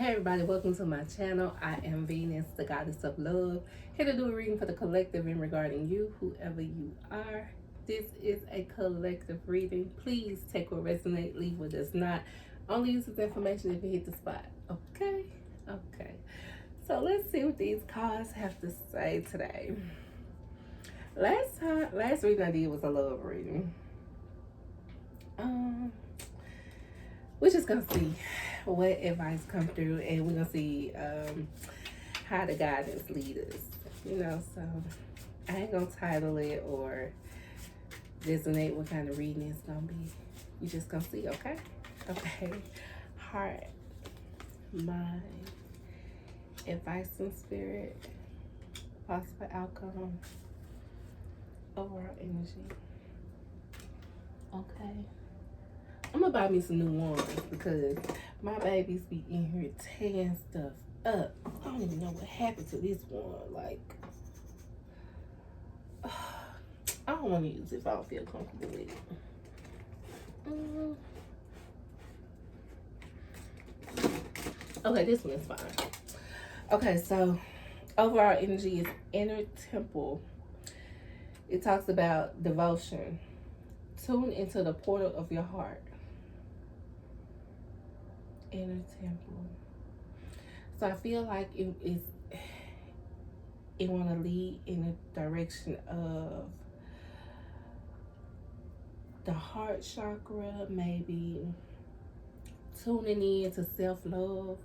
Hey everybody, welcome to my channel. I am Venus, the goddess of love, here to do a reading for the collective in regarding you, whoever you are. This is a collective reading. Please take what resonates, leave what does not. Only use this information if you hit the spot. Okay? Okay. So let's see what these cards have to say today. Last reading I did was a love reading. We're just gonna see what advice come through, and we're gonna see how the guidance lead us. So I ain't gonna title it or designate what kind of reading it's gonna be. You just gonna see, okay? Okay. Heart, mind, advice and spirit, possible outcome, overall energy. Okay. I'm gonna buy me some new ones because my babies be in here tearing stuff up. I don't even know what happened to this one. Like, I don't want to use it if I don't feel comfortable with it. Okay, this one is fine. Okay, so overall energy is inner temple. It talks about devotion. Tune into the portal of your heart. Inner temple. So I feel like it want to lead in the direction of the heart chakra, maybe tuning in to self-love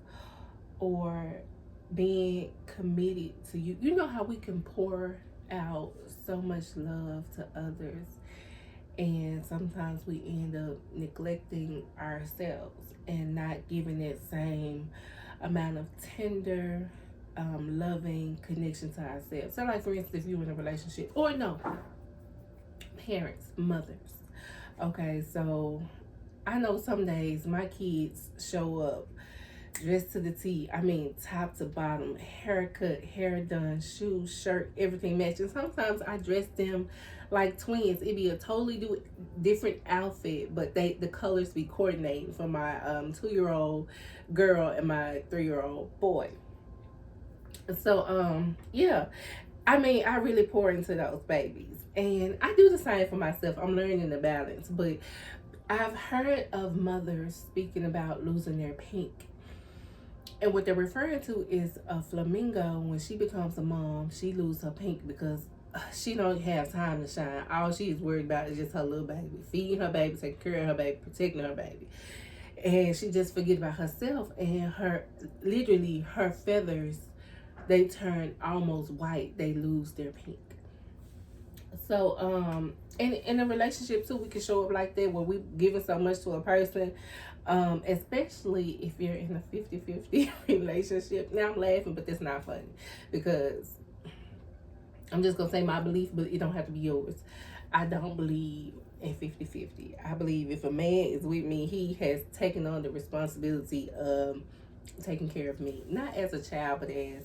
or being committed to you. You know how we can pour out so much love to others, and sometimes we end up neglecting ourselves and not giving that same amount of tender, loving connection to ourselves. So like, for instance, if you're in a relationship, or no, parents, mothers. Okay, so I know some days my kids show up dressed to the T. I mean, top to bottom, haircut, hair done, shoes, shirt, everything matching. Sometimes I dress them like twins. It'd be a totally different outfit, but the colors be coordinating for my 2-year-old girl and my 3-year-old boy. So yeah, I mean, I really pour into those babies, and I do the same for myself. I'm learning the balance, but I've heard of mothers speaking about losing their pink. And what they're referring to is a flamingo. When she becomes a mom, she loses her pink because she don't have time to shine. All she's worried about is just her little baby, feeding her baby, taking care of her baby, protecting her baby. And she just forget about herself, and literally her feathers, they turn almost white. They lose their pink. So in a relationship too, we can show up like that, where we giving so much to a person, especially if you're in a 50-50 relationship. Now I'm laughing, but that's not funny, because I'm just gonna say my belief, but it don't have to be yours. I don't believe in 50-50. I believe if a man is with me, he has taken on the responsibility of taking care of me, not as a child, but as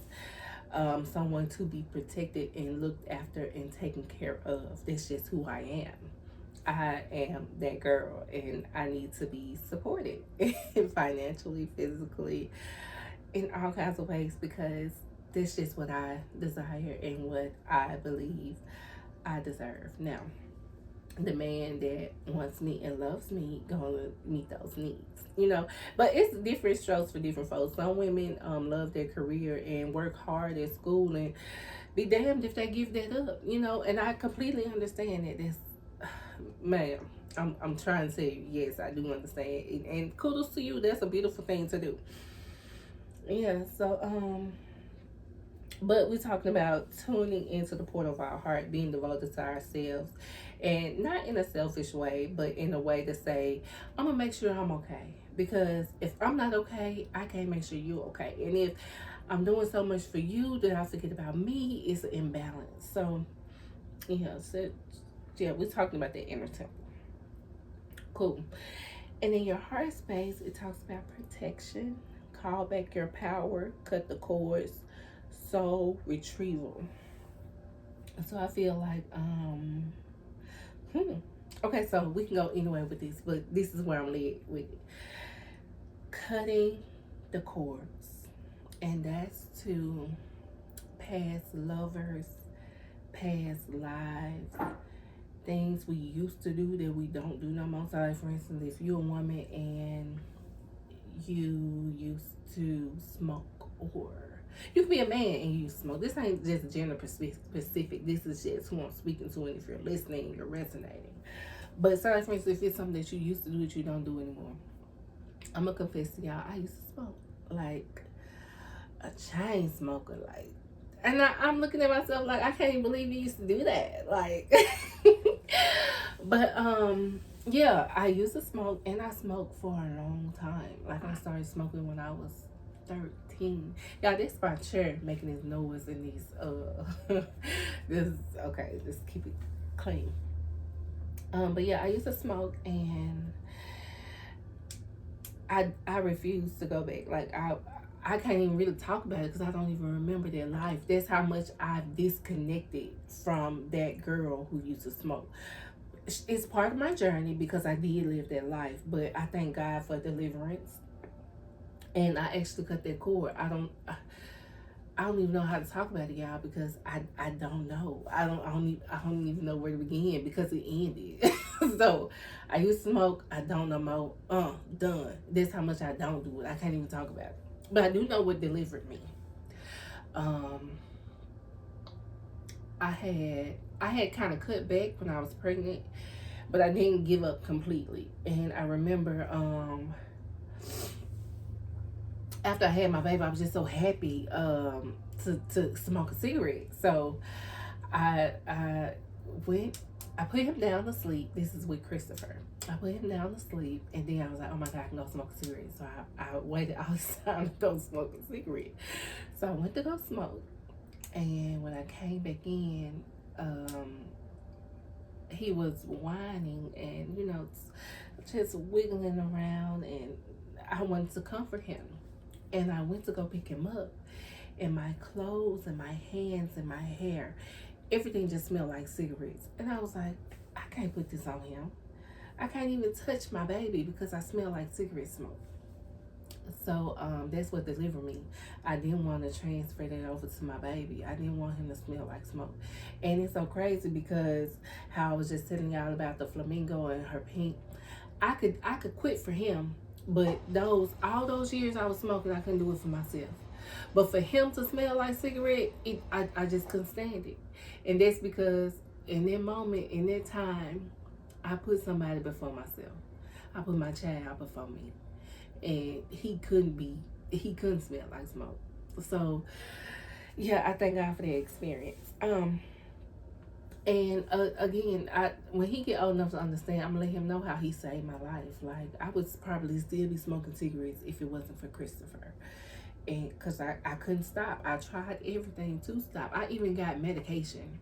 someone to be protected and looked after and taken care of. That's just who I am. I am that girl, and I need to be supported financially, physically, in all kinds of ways, because that's just what I desire and what I believe I deserve. Now, the man that wants me and loves me gonna meet those needs, but it's different strokes for different folks. Some women love their career and work hard at school, and be damned if they give that up, and I completely understand that. That's ma'am, I'm trying to say, yes, I do understand, and kudos to you. That's a beautiful thing to do. Yeah. So but we're talking about tuning into the portal of our heart, being devoted to ourselves, and not in a selfish way, but in a way to say, I'm gonna make sure I'm okay, because if I'm not okay, I can't make sure you're okay. And if I'm doing so much for you that I forget about me, it's an imbalance. So we're talking about the inner temple. Cool. And in your heart space, it talks about protection, call back your power, cut the cords, soul retrieval. So I feel like okay, so we can go anywhere with this, but this is where I'm led with it. Cutting the cords. And that's to past lovers, past lives, things we used to do that we don't do no more. So like, for instance, if you're a woman and you used to smoke, or you can be a man and you smoke. This ain't just gender specific. This is just who I'm speaking to, and if you're listening, you're resonating. But so like, for instance, if it's something that you used to do that you don't do anymore, I'm gonna confess to y'all, I used to smoke like a chain smoker, like, and I'm looking at myself like I can't even believe you used to do that, like. But yeah, I used to smoke, and I smoked for a long time. Like, I started smoking when I was 13. Y'all, this is my chair making this noise in these this, okay, just keep it clean. But yeah, I used to smoke, and I refuse to go back. Like, I can't even really talk about it because I don't even remember their life. That's how much I've disconnected from that girl who used to smoke. It's part of my journey because I did live that life, but I thank God for deliverance. And I actually cut that cord. I don't even know how to talk about it, y'all, because I don't know. I don't even know where to begin because it ended. So I used to smoke. I don't know more. Done. That's how much I don't do it. I can't even talk about it. But I do know what delivered me. I had kind of cut back when I was pregnant, but I didn't give up completely. And I remember after I had my baby, I was just so happy to smoke a cigarette. So I put him down to sleep. This is with Christopher. I put him down to sleep, and then I was like, oh my God, I can go smoke a cigarette. So I waited all this time to go smoke a cigarette. So I went to go smoke. And when I came back in, he was whining and, you know, just wiggling around, and I wanted to comfort him. And I went to go pick him up, and my clothes and my hands and my hair, everything just smelled like cigarettes. And I was like, I can't put this on him. I can't even touch my baby because I smell like cigarette smoke. So that's what delivered me. I didn't want to transfer that over to my baby. I didn't want him to smell like smoke. And it's so crazy because how I was just telling y'all about the flamingo and her pink. I could quit for him, but all those years I was smoking, I couldn't do it for myself. But for him to smell like cigarette, I just couldn't stand it. And that's because in that moment, in that time, I put somebody before myself. I put my child before me. And he couldn't smell like smoke. So yeah, I thank God for that experience. And again, when he get old enough to understand, I'm gonna let him know how he saved my life. Like, I would probably still be smoking cigarettes if it wasn't for Christopher. And because I couldn't stop. I tried everything to stop. I even got medication,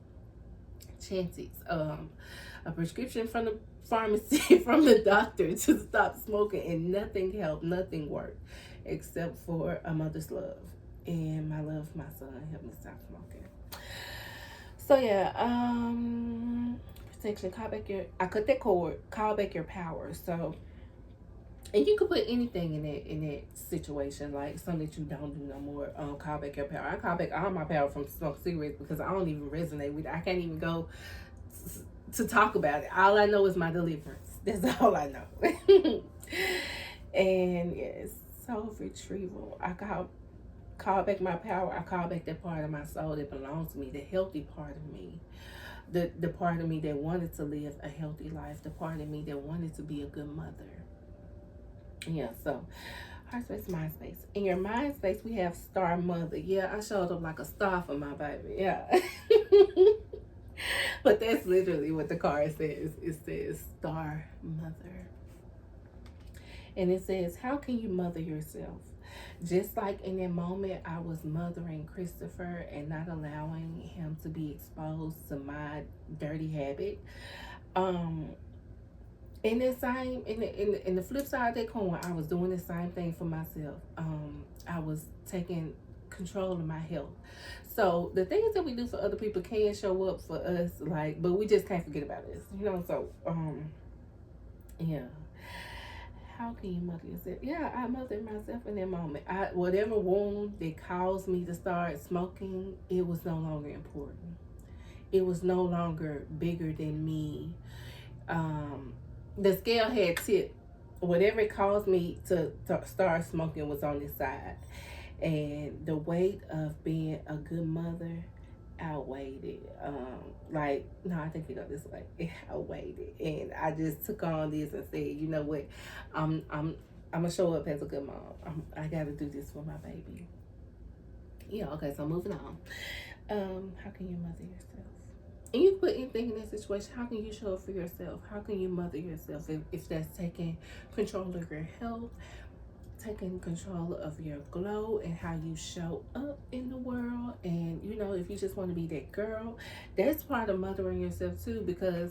Chantix, a prescription from the pharmacy, from the doctor, to stop smoking, and nothing helped, nothing worked, except for a mother's love and my love for my son helped me stop smoking. So yeah, protection, I cut that cord, call back your power. So, and you could put anything in that situation, like something that you don't do no more. Call back your power. I call back all my power from smoking cigarettes because I don't even resonate with it. I can't even go to talk about it. All I know is my deliverance. That's all I know. And yes, soul retrieval. I call back my power. I call back that part of my soul that belongs to me, the healthy part of me, the part of me that wanted to live a healthy life, the part of me that wanted to be a good mother. Yeah, so heart space, mind space. In your mind space, we have star mother. Yeah, I showed up like a star for my baby. Yeah. But that's literally what the card says. It says star mother. And it says, how can you mother yourself? Just like in that moment, I was mothering Christopher and not allowing him to be exposed to my dirty habit. In the flip side of that coin, I was doing the same thing for myself. I was taking control of my health. So the things that we do for other people can show up for us, but we just can't forget about this, you know. So yeah. how can you mother yourself? Yeah, I mothered myself in that moment. Whatever wound that caused me to start smoking, it was no longer important. It was no longer bigger than me. The scale had tipped. Whatever caused me to start smoking was on this side. And the weight of being a good mother outweighed it. No, I think it go this way. It outweighed it, and I just took on this and said, you know what, I'm gonna show up as a good mom. I gotta do this for my baby. Yeah. Okay. So moving on. How can you mother yourself? And you put anything in that situation. How can you show up for yourself? How can you mother yourself if that's taking control of your health, taking control of your glow and how you show up in the world? And you know, if you just want to be that girl, that's part of mothering yourself too, because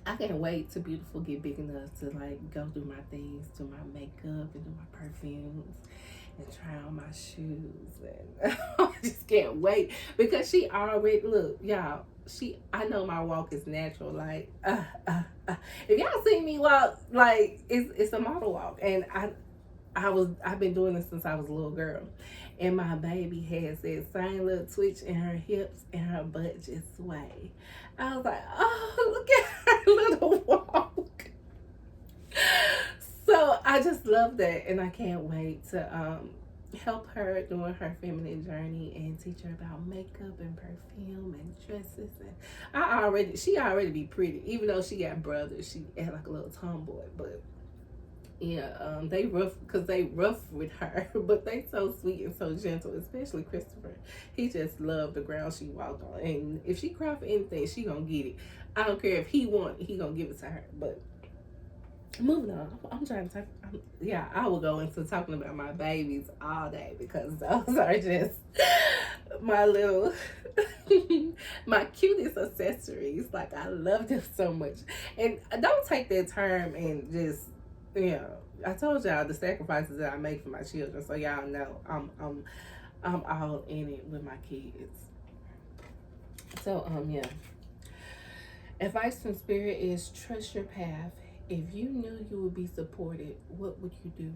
I can't wait till Beautiful get big enough to like go do my things, do my makeup and do my perfumes and try on my shoes, and I just can't wait, because she already, look y'all, I know my walk is natural. Like if y'all see me walk, like it's a model walk. And I've been doing this since I was a little girl, and my baby has that same little twitch in her hips and her butt just sway. I was like, oh, look at her little walk. So I just love that, and I can't wait to help her during her feminine journey and teach her about makeup and perfume and dresses. And she already be pretty, even though she got brothers. She act like a little tomboy, but yeah, they rough with her, but they so sweet and so gentle, especially Christopher. He just loved the ground she walked on, and if she cry for anything, she gonna get it. I don't care if he want it, he gonna give it to her. But moving on, I'm trying to talk. I will go into talking about my babies all day, because those are just my little my cutest accessories. Like, I love them so much. And don't take that term and just, I told y'all the sacrifices that I make for my children, so y'all know I'm all in it with my kids. So advice from spirit is trust your path. If you knew you would be supported, what would you do?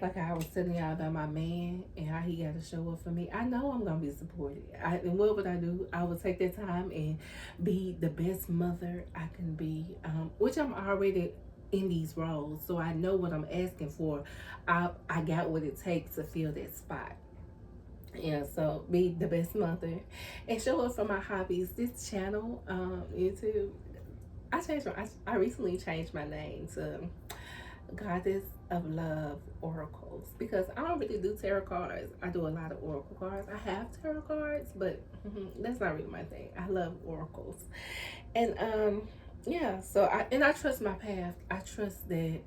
Like I was telling y'all about my man and how he got to show up for me. I know I'm gonna be supported. And what would I do? I would take that time and be the best mother I can be, which I'm already in these roles, so I know what I'm asking for. I got what it takes to fill that spot. Yeah, so be the best mother and show up for my hobbies. This channel, YouTube, I recently changed my name to Goddess of Love Oracles, because I don't really do tarot cards. I do a lot of oracle cards. I have tarot cards, but that's not really my thing. I love oracles. And so I trust my path. I trust that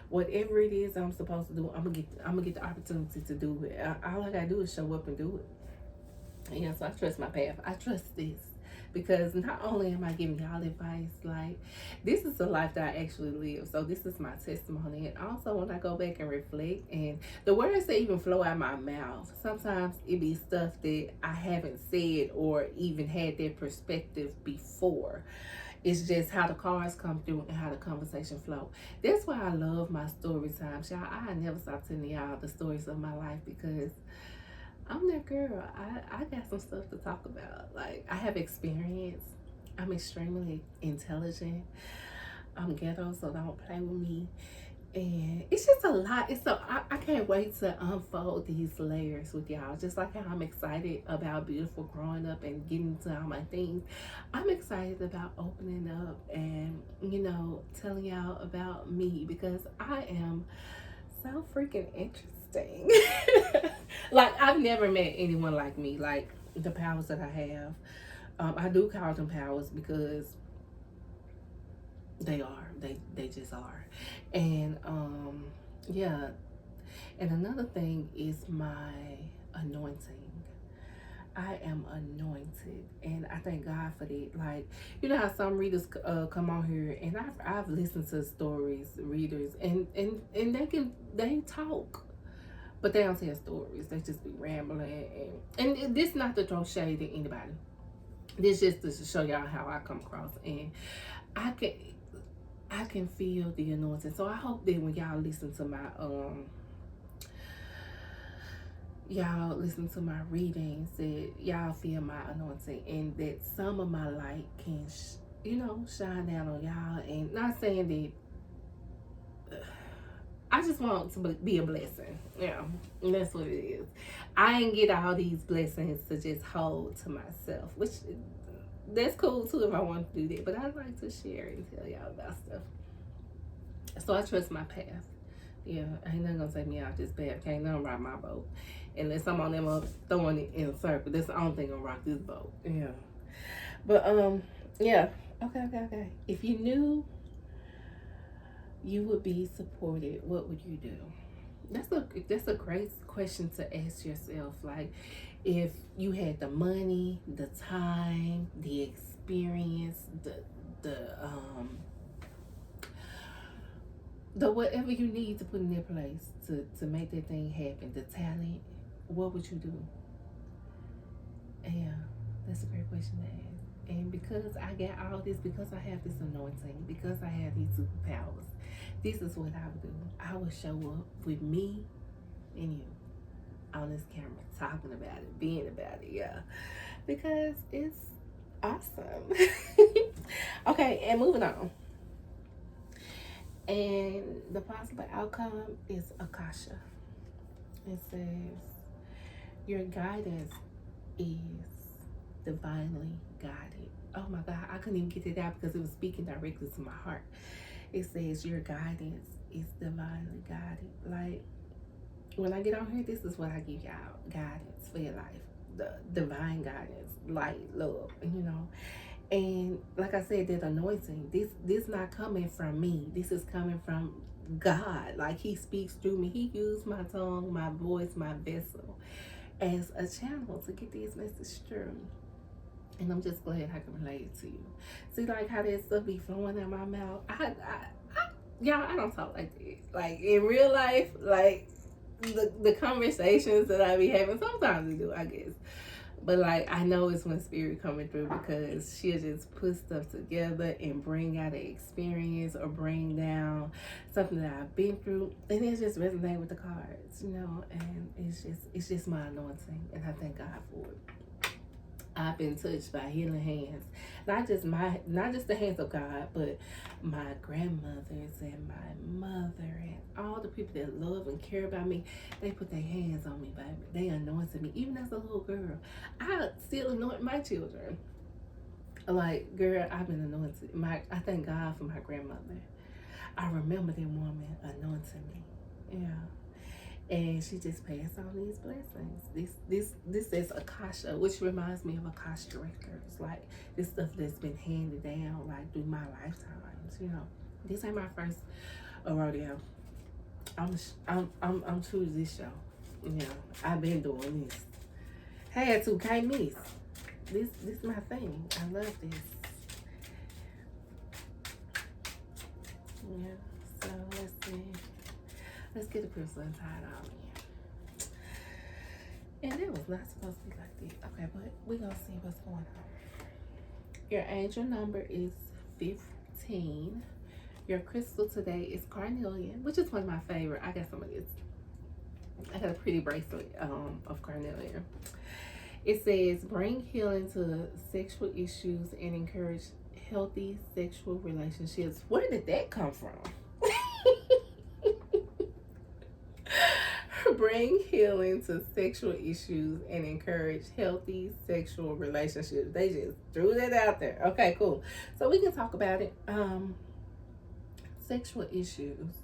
whatever it is I'm supposed to do, I'm gonna get the opportunity to do it. All I gotta do is show up and do it. Yeah, so I trust my path. I trust this, because not only am I giving y'all advice, like, this is the life that I actually live. So this is my testimony. And also, when I go back and reflect, and the words that even flow out my mouth, sometimes it be stuff that I haven't said or even had that perspective before. It's just how the cards come through and how the conversation flow. That's why I love my story times, y'all. I never stop telling y'all the stories of my life, because I'm that girl. I got some stuff to talk about. Like, I have experience. I'm extremely intelligent. I'm ghetto, so don't play with me. And it's just a lot. I can't wait to unfold these layers with y'all. Just like how I'm excited about Beautiful growing up and getting to all my things, I'm excited about opening up and, telling y'all about me, because I am so freaking interesting. Like, I've never met anyone like me, like the powers that I have. I do call them powers because they are. They just are. And and another thing is my anointing. I am anointed, and I thank God for that. Like, you know how some readers come on here, and I've listened to stories, readers, and they talk, but they don't tell stories. They just be rambling, and this not to throw shade at anybody. This just to show y'all how I come across, and I can feel the anointing. So I hope that when y'all listen to my readings, that y'all feel my anointing, and that some of my light can shine down on y'all. And not saying that I just want to be a blessing. Yeah, and that's what it is. I ain't get all these blessings to just hold to myself, which that's cool too if I want to do that. But I like to share and tell y'all about stuff. So I trust my path. Yeah, ain't nothing gonna take me out this path. Can't nothing rock my boat. Unless I'm on them up throwing it in a circle. That's the only thing gonna rock this boat. Yeah. But yeah. Okay. If you knew you would be supported, what would you do? That's a great question to ask yourself. Like, if you had the money, the time, the experience, the whatever you need to put in their place to make that thing happen, the talent, what would you do? Yeah, that's a great question to ask. And because I got all this, because I have this anointing, because I have these superpowers, this is what I would do. I would show up with me and you on this camera, talking about it, being about it, yeah. Because it's awesome. Okay, and moving on. And the possible outcome is Akasha. It says, your guidance is divinely guided. Oh my God, I couldn't even get it out because it was speaking directly to my heart. It says your guidance is divinely guided. Like, when I get on here, this is what I give y'all: guidance for your life, the divine guidance, light, love, And like I said, that anointing, this not coming from me. This is coming from God. Like, He speaks through me. He used my tongue, my voice, my vessel as a channel to get these messages through. And I'm just glad I can relate it to you. See, like how that stuff be flowing out my mouth. Y'all, I don't talk like this. Like, in real life, like the conversations that I be having, sometimes we do, I guess. But like, I know it's when Spirit coming through, because she'll just put stuff together and bring out an experience or bring down something that I've been through, and it's just resonate with the cards, and it's just my anointing, and I thank God for it. I've been touched by healing hands, not just the hands of God, but my grandmothers and my mother and all the people that love and care about me. They put their hands on me, baby. They anointed me. Even as a little girl, I still anoint my children. Like, girl, I've been anointed. I thank God for my grandmother. I remember that woman anointing me. Yeah. And she just passed on these blessings. This is Akasha, which reminds me of Akasha records. Like, this stuff that's been handed down, like, through my lifetimes. This ain't my first rodeo. I'm true to this show. I've been doing this. Had to, can't miss. This is my thing. I love this. Yeah. So let's see. Let's get a crystal and tie it all in. And it was not supposed to be like this. Okay, but we're going to see what's going on. Your angel number is 15. Your crystal today is carnelian, which is one of my favorite. I got some of this. I got a pretty bracelet of carnelian. It says, bring healing to sexual issues and encourage healthy sexual relationships. Where did that come from? Bring healing to sexual issues and encourage healthy sexual relationships. They just threw that out there. Okay, cool. So we can talk about it. Sexual issues.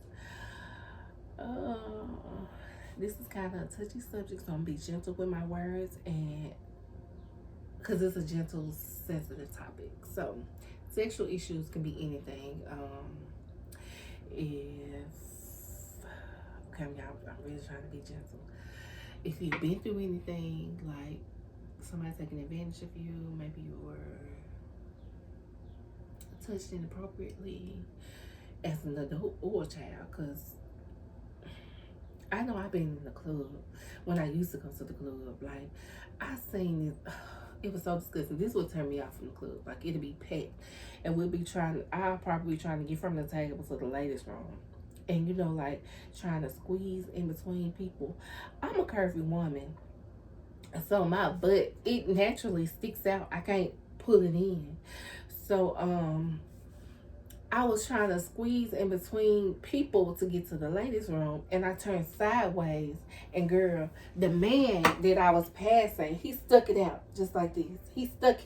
This is kind of a touchy subject, so I'm gonna be gentle with my words, and because it's a gentle, sensitive topic. So sexual issues can be anything. I'm really trying to be gentle. If you've been through anything, like somebody taking advantage of you, maybe you were touched inappropriately as an adult or a child, because I know I've been in the club when I used to go to the club. Like, I seen it. It was so disgusting. This would turn me off from the club. Like, it'd be packed. And I'll probably be trying to get from the table to the ladies' room. And, you know, like, trying to squeeze in between people. I'm a curvy woman. So my butt, it naturally sticks out. I can't pull it in. So, I was trying to squeeze in between people to get to the ladies' room, and I turned sideways. And girl, the man that I was passing, he stuck it out just like this. He stuck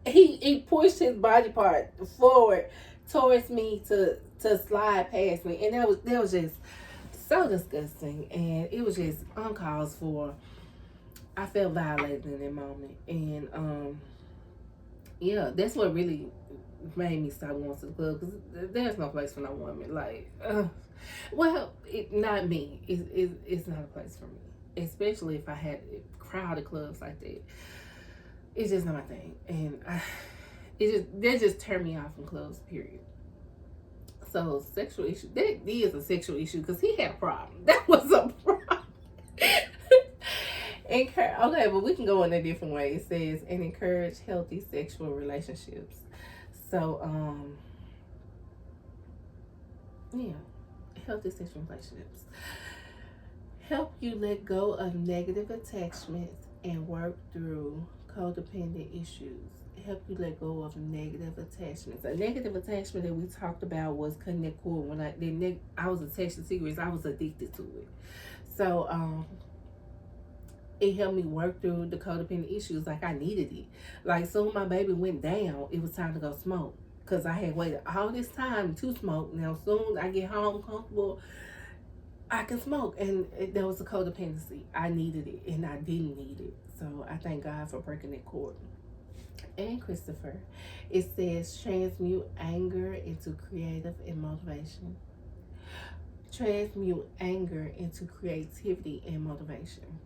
he pushed his body part forward towards me to slide past me, and that was just so disgusting, and it was just uncalled for. I felt violated in that moment, and yeah, that's what really made me stop going to the club, because there's no place for no woman. Like, well, not me. It's not a place for me, especially if I had crowded clubs like that. It's just not my thing, and that just turned me off from clubs. Period. So sexual issue, that is a sexual issue, because he had a problem. That was a problem. Okay, but we can go in a different way. It says, and encourage healthy sexual relationships. So, yeah, healthy sexual relationships. Help you let go of negative attachments and work through codependent issues. Help you let go of negative attachments. A negative attachment that we talked about was cutting that cord. When I was attached to cigarettes, I was addicted to it. So, it helped me work through the codependent issues like I needed it. Like, soon my baby went down, it was time to go smoke. Because I had waited all this time to smoke. Now, soon I get home comfortable, I can smoke. And there was a codependency. I needed it, and I didn't need it. So I thank God for breaking that cord. And Christopher, it says, transmute anger into creative and motivation. Transmute anger into creativity and motivation.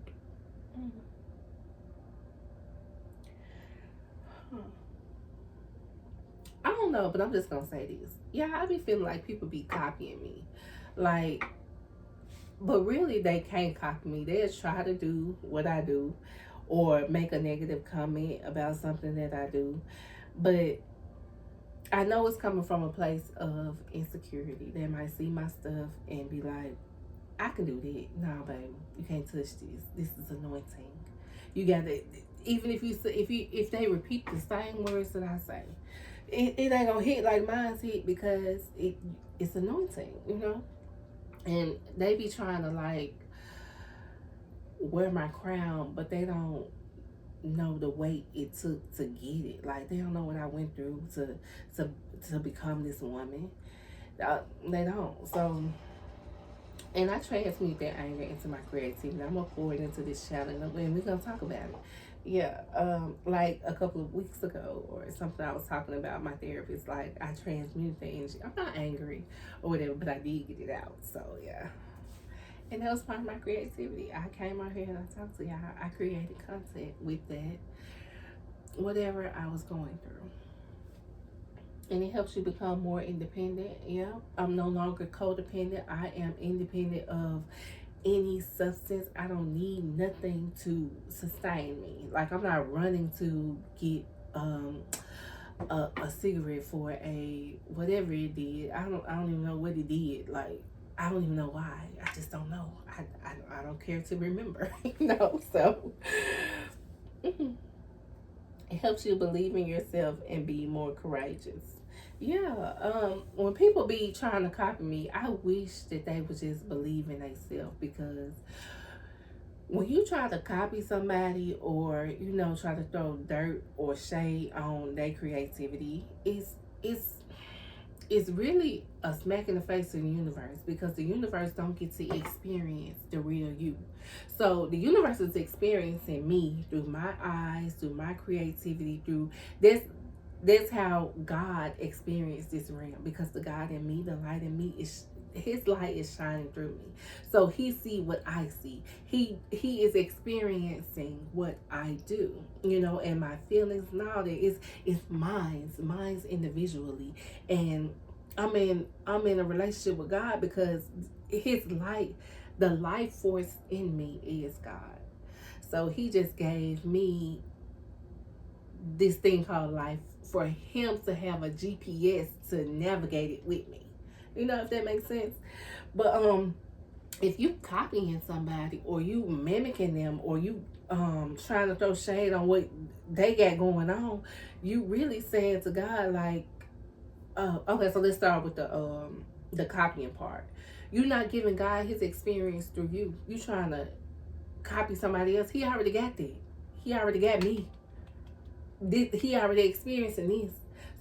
I don't know, but I'm just gonna say this. Yeah, I be feeling like people be copying me. Like, but really they can't copy me. They'll try to do what I do or make a negative comment about something that I do. But I know it's coming from a place of insecurity. They might see my stuff and be like, I can do that. No, baby, you can't touch this. This is anointing. You gotta, even if they repeat the same words that I say, it ain't gonna hit like mine's hit, because it's anointing, you know. And they be trying to like wear my crown, but they don't know the weight it took to get it. Like, they don't know what I went through to become this woman. They don't. So. And I transmute that anger into my creativity. I'm going to pour it into this challenge, and we're going to talk about it. Yeah, like a couple of weeks ago or something, I was talking about my therapist. Like, I transmuted the energy. I'm not angry or whatever, but I did get it out. So, yeah. And that was part of my creativity. I came out here and I talked to y'all. I created content with that, whatever I was going through. And it helps you become more independent. Yeah, I'm no longer codependent. I am independent of any substance. I don't need nothing to sustain me. Like, I'm not running to get a cigarette for a whatever it did. I don't even know what it did. Like, I don't even know why. I just don't know. I don't care to remember. So it helps you believe in yourself and be more courageous. Yeah, when people be trying to copy me, I wish that they would just believe in themselves, because when you try to copy somebody, or, you know, try to throw dirt or shade on their creativity, it's really a smack in the face of the universe, because the universe don't get to experience the real you. So the universe is experiencing me through my eyes, through my creativity, through this. That's how God experienced this realm, because the God in me, the light in me, his light is shining through me. So he see what I see. He is experiencing what I do, you know, and my feelings and all that is mine's individually. And I'm in a relationship with God, because his light, the life force in me, is God. So he just gave me this thing called life for him to have a GPS to navigate it with me. You know, if that makes sense. But if you copying somebody or you mimicking them or you trying to throw shade on what they got going on, you really saying to God like, okay, so let's start with the copying part. You're not giving God his experience through you. You trying to copy somebody else. He already got that. He already got me. He already experiencing this.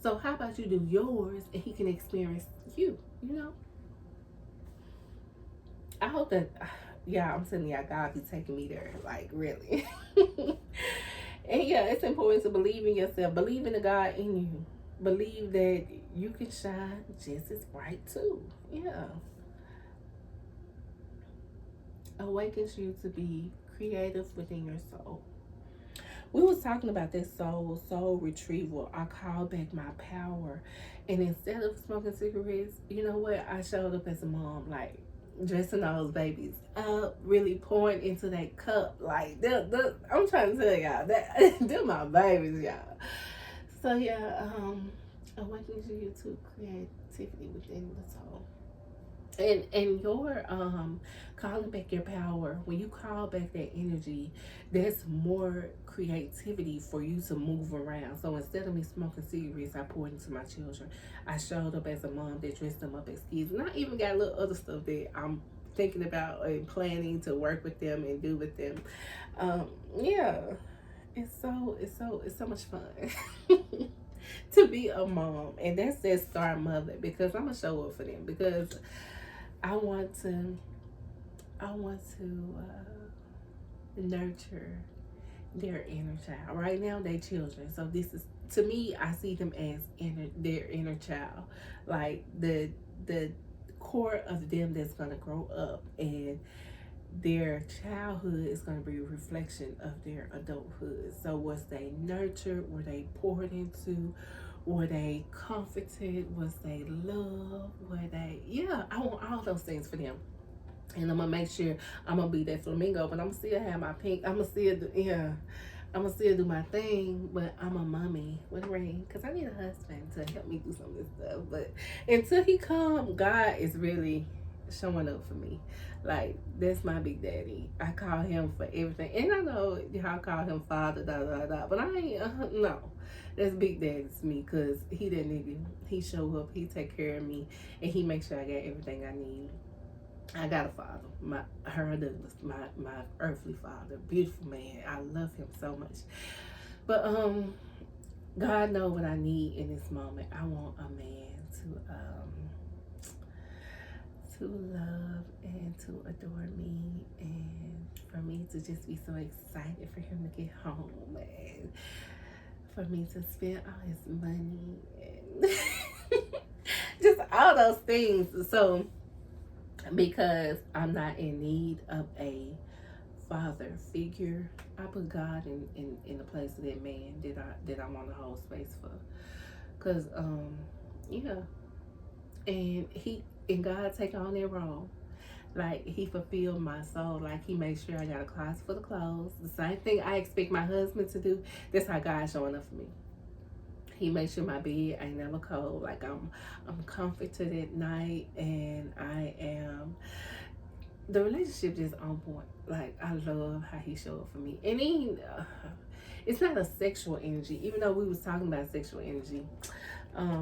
So how about you do yours and he can experience you, you know? I hope that, yeah, I'm telling y'all, God be taking me there, like, really. And yeah, it's important to believe in yourself. Believe in the God in you. Believe that you can shine just as bright too. Yeah. Awakens you to be creative within your soul. We was talking about this soul retrieval. I called back my power. And instead of smoking cigarettes, you know what? I showed up as a mom, like, dressing those babies up, really pouring into that cup. Like, I'm trying to tell y'all, that they're my babies, y'all. So, yeah, awakens you to creativity within the soul. And your calling back your power, when you call back that energy, there's more creativity for you to move around. So instead of me smoking cigarettes, I poured into my children. I showed up as a mom that dressed them up as kids, and I even got a little other stuff that I'm thinking about and planning to work with them and do with them. Yeah, it's so much fun. To be a mom, and that's that star mother, because I'm gonna show up for them, because I want to nurture their inner child. Right now, they children, so this is, to me, I see them as their inner child, like the core of them that's gonna grow up, and their childhood is going to be a reflection of their adulthood. So was they nurtured? Were they poured into? Were they comforted? Was they loved? Were they, yeah, I want all those things for them. And I'm gonna make sure I'm gonna be that flamingo, but I'm gonna still have my pink. I'm gonna still do, yeah, I'm gonna still do my thing, but I'm a mommy with a ring, because I need a husband to help me do some of this stuff. But until he come, God is really showing up for me. Like, that's my big daddy. I call him for everything. And I know y'all call him father, but I ain't, no. That's big daddy to me, because he that nigga, he show up, he take care of me, and he make sure I got everything I need. I got a father, my earthly father, beautiful man. I love him so much. But God knows what I need in this moment. I want a man to love and to adore me, and for me to just be so excited for him to get home, and for me to spend all his money and just all those things. So because I'm not in need of a father figure, I put God in the place of that man that I want to hold space for. Cause yeah, and God take on that role. Like, he fulfilled my soul. Like, he made sure I got a closet for the clothes. The same thing I expect my husband to do. That's how God's showing up for me. He makes sure my bed ain't never cold. Like, I'm comforted at night, and the relationship just on point. Like, I love how he showed up for me. And he, it's not a sexual energy, even though we was talking about sexual energy,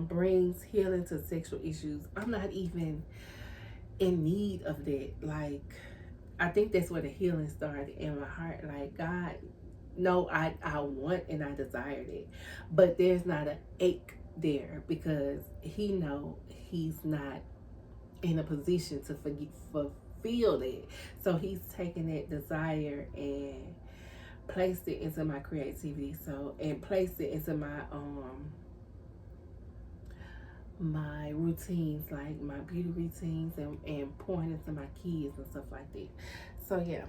brings healing to sexual issues. I'm not even in need of that. Like, I think that's where the healing started in my heart. Like, God, no, I want and I desired it, but there's not an ache there, because he know he's not in a position to fulfill it. So he's taken that desire and placed it into my creativity. So, and placed it into my routines, like my beauty routines, and pouring into my kids and stuff like that. So yeah,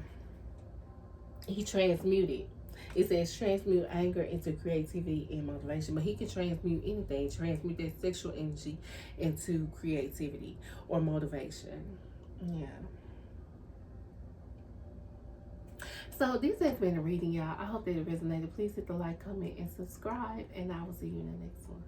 he transmuted. It says transmute anger into creativity and motivation, but he can transmute anything. Transmute that sexual energy into creativity or motivation. Yeah. So this has been a reading, y'all. I hope that it resonated. Please hit the like, comment, and subscribe. And I will see you in the next one.